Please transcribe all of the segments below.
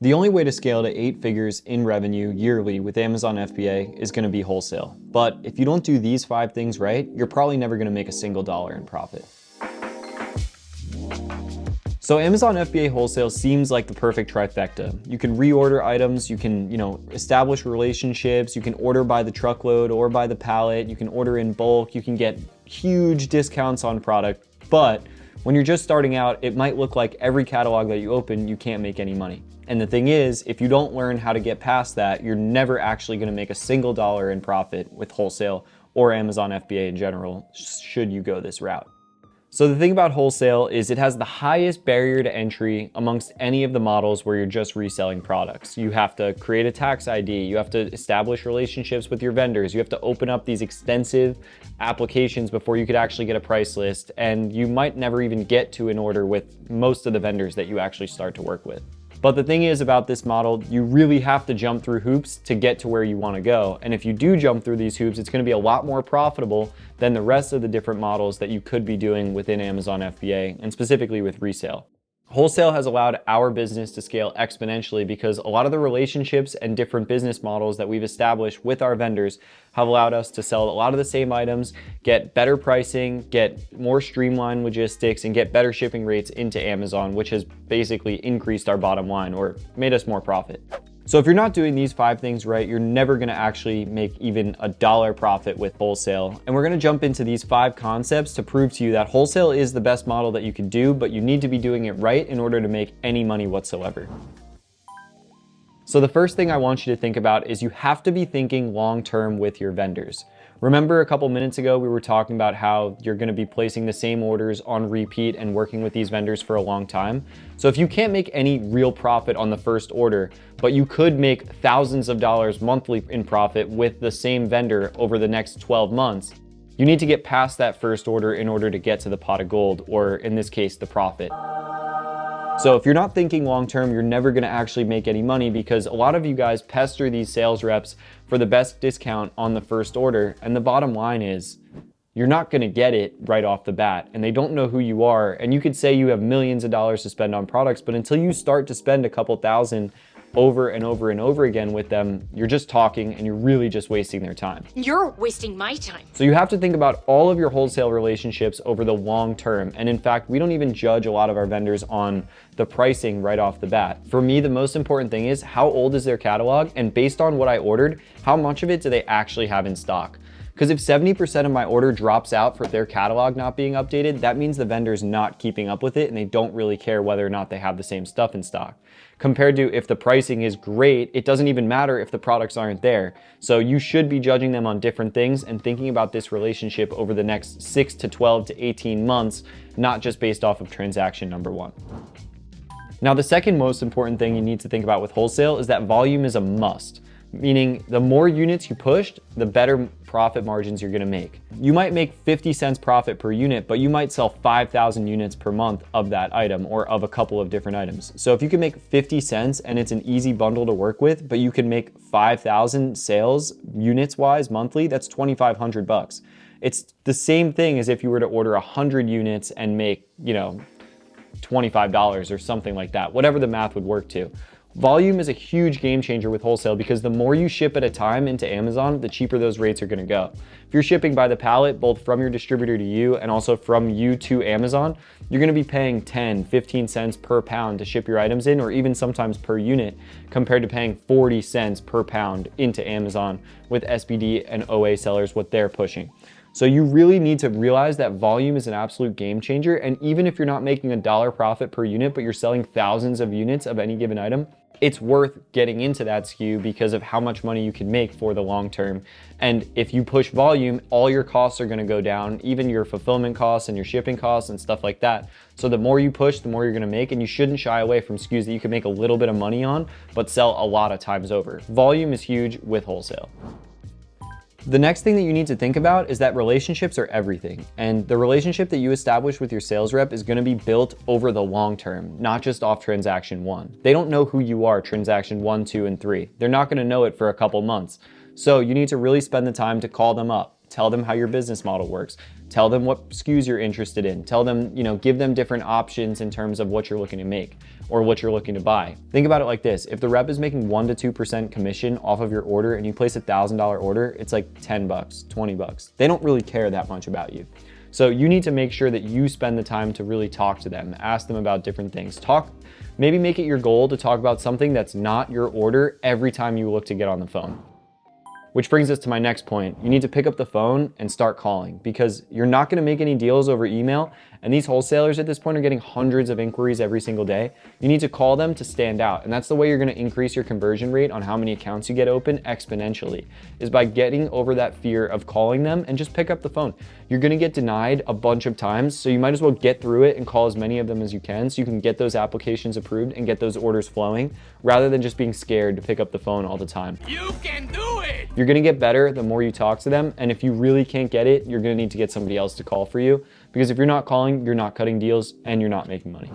The only way to scale to 8 figures in revenue yearly with Amazon FBA is going to be wholesale. But if you don't do these 5 things right, you're probably never going to make a single dollar in profit. So Amazon FBA Wholesale seems like the perfect trifecta. You can reorder items, you can, establish relationships, you can order by the truckload or by the pallet, you can order in bulk, you can get huge discounts on product. But when you're just starting out, it might look like every catalog that you open, you can't make any money. And the thing is, if you don't learn how to get past that, you're never actually going to make a single dollar in profit with wholesale or Amazon FBA in general, should you go this route. So the thing about wholesale is it has the highest barrier to entry amongst any of the models where you're just reselling products. You have to create a tax ID, you have to establish relationships with your vendors, you have to open up these extensive applications before you could actually get a price list, and you might never even get to an order with most of the vendors that you actually start to work with. But the thing is about this model, you really have to jump through hoops to get to where you want to go. And if you do jump through these hoops, it's going to be a lot more profitable than the rest of the different models that you could be doing within Amazon FBA, and specifically with resale. Wholesale has allowed our business to scale exponentially because a lot of the relationships and different business models that we've established with our vendors have allowed us to sell a lot of the same items, get better pricing, get more streamlined logistics, and get better shipping rates into Amazon, which has basically increased our bottom line or made us more profit. So if you're not doing these 5 things right, you're never gonna actually make even a dollar profit with wholesale. And we're gonna jump into these 5 concepts to prove to you that wholesale is the best model that you can do, but you need to be doing it right in order to make any money whatsoever. So the first thing I want you to think about is you have to be thinking long-term with your vendors. Remember a couple minutes ago, we were talking about how you're gonna be placing the same orders on repeat and working with these vendors for a long time. So if you can't make any real profit on the first order, but you could make thousands of dollars monthly in profit with the same vendor over the next 12 months, you need to get past that first order in order to get to the pot of gold, or in this case, the profit. So if you're not thinking long-term, you're never gonna actually make any money because a lot of you guys pester these sales reps for the best discount on the first order. And the bottom line is you're not gonna get it right off the bat, and they don't know who you are. And you could say you have millions of dollars to spend on products, but until you start to spend a couple thousand over and over and over again with them, you're just talking and you're really just wasting their time. You're wasting my time. So you have to think about all of your wholesale relationships over the long term. And in fact, we don't even judge a lot of our vendors on the pricing right off the bat. For me, the most important thing is how old is their catalog? And based on what I ordered, how much of it do they actually have in stock? Because if 70% of my order drops out for their catalog not being updated, that means the vendor's not keeping up with it and they don't really care whether or not they have the same stuff in stock. Compared to if the pricing is great, it doesn't even matter if the products aren't there. So you should be judging them on different things and thinking about this relationship over the next 6 to 12 to 18 months, not just based off of transaction number 1. Now, the second most important thing you need to think about with wholesale is that volume is a must. Meaning the more units you pushed, the better profit margins you're gonna make. You might make 50 cents profit per unit, but you might sell 5,000 units per month of that item or of a couple of different items. So if you can make 50 cents and it's an easy bundle to work with, but you can make 5,000 sales units wise monthly, that's 2,500 bucks. It's the same thing as if you were to order 100 units and make, $25 or something like that, whatever the math would work to. Volume is a huge game changer with wholesale because the more you ship at a time into Amazon, the cheaper those rates are gonna go. If you're shipping by the pallet, both from your distributor to you and also from you to Amazon, you're gonna be paying 10, 15 cents per pound to ship your items in, or even sometimes per unit, compared to paying 40 cents per pound into Amazon with SBD and OA sellers, what they're pushing. So you really need to realize that volume is an absolute game changer. And even if you're not making $1 profit per unit, but you're selling thousands of units of any given item, it's worth getting into that SKU because of how much money you can make for the long term. And if you push volume, all your costs are gonna go down, even your fulfillment costs and your shipping costs and stuff like that. So the more you push, the more you're gonna make, and you shouldn't shy away from SKUs that you can make a little bit of money on, but sell a lot of times over. Volume is huge with wholesale. The next thing that you need to think about is that relationships are everything. And the relationship that you establish with your sales rep is gonna be built over the long term, not just off transaction 1. They don't know who you are transaction 1, 2, and 3. They're not gonna know it for a couple months. So you need to really spend the time to call them up, tell them how your business model works, Tell them what SKUs you're interested in. Tell them, give them different options in terms of what you're looking to make or what you're looking to buy. Think about it like this. If the rep is making 1 to 2% commission off of your order and you place a $1,000 order, it's like 10 bucks, 20 bucks. They don't really care that much about you. So you need to make sure that you spend the time to really talk to them, ask them about different things. Maybe make it your goal to talk about something that's not your order every time you look to get on the phone. Which brings us to my next point. You need to pick up the phone and start calling, because you're not gonna make any deals over email, and these wholesalers at this point are getting hundreds of inquiries every single day. You need to call them to stand out, and that's the way you're gonna increase your conversion rate on how many accounts you get open exponentially, is by getting over that fear of calling them and just pick up the phone. You're gonna get denied a bunch of times, so you might as well get through it and call as many of them as you can so you can get those applications approved and get those orders flowing, rather than just being scared to pick up the phone all the time. You can do it! You're gonna get better the more you talk to them, and if you really can't get it, you're gonna need to get somebody else to call for you, because if you're not calling, you're not cutting deals and you're not making money.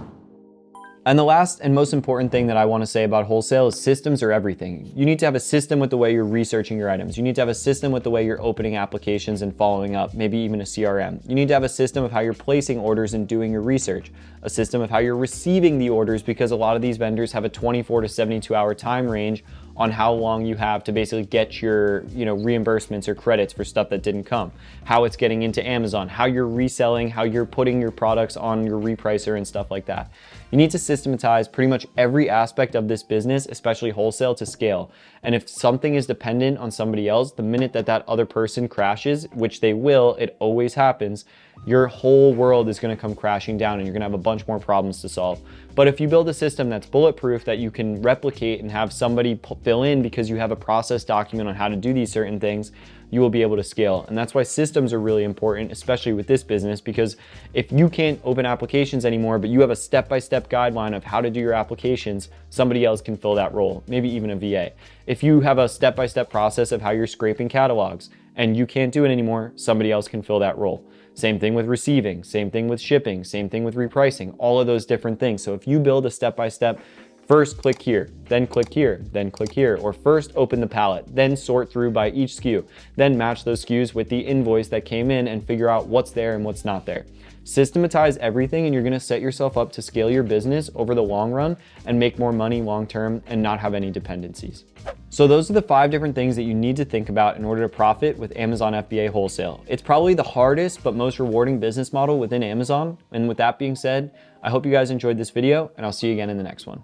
And the last and most important thing that I want to say about wholesale is systems are everything. You need to have a system with the way you're researching your items. You need to have a system with the way you're opening applications and following up, maybe even a CRM. You need to have a system of how you're placing orders and doing your research, a system of how you're receiving the orders, because a lot of these vendors have a 24 to 72 hour time range on how long you have to basically get your reimbursements or credits for stuff that didn't come, how it's getting into Amazon, how you're reselling, how you're putting your products on your repricer and stuff like that. You need to systematize pretty much every aspect of this business, especially wholesale, to scale. And if something is dependent on somebody else, the minute that other person crashes, which they will, it always happens, your whole world is gonna come crashing down and you're gonna have a bunch more problems to solve. But if you build a system that's bulletproof, that you can replicate and have somebody fill in because you have a process document on how to do these certain things, you will be able to scale. And that's why systems are really important, especially with this business, because if you can't open applications anymore, but you have a step-by-step guideline of how to do your applications, somebody else can fill that role, maybe even a VA. If you have a step-by-step process of how you're scraping catalogs and you can't do it anymore, somebody else can fill that role. Same thing with receiving, same thing with shipping, same thing with repricing, all of those different things. So if you build a step-by-step, first click here, then click here, then click here, or first open the pallet, then sort through by each SKU, then match those SKUs with the invoice that came in and figure out what's there and what's not there. Systematize everything and you're gonna set yourself up to scale your business over the long run and make more money long term and not have any dependencies. So those are the 5 different things that you need to think about in order to profit with Amazon FBA Wholesale. It's probably the hardest but most rewarding business model within Amazon. And with that being said, I hope you guys enjoyed this video and I'll see you again in the next one.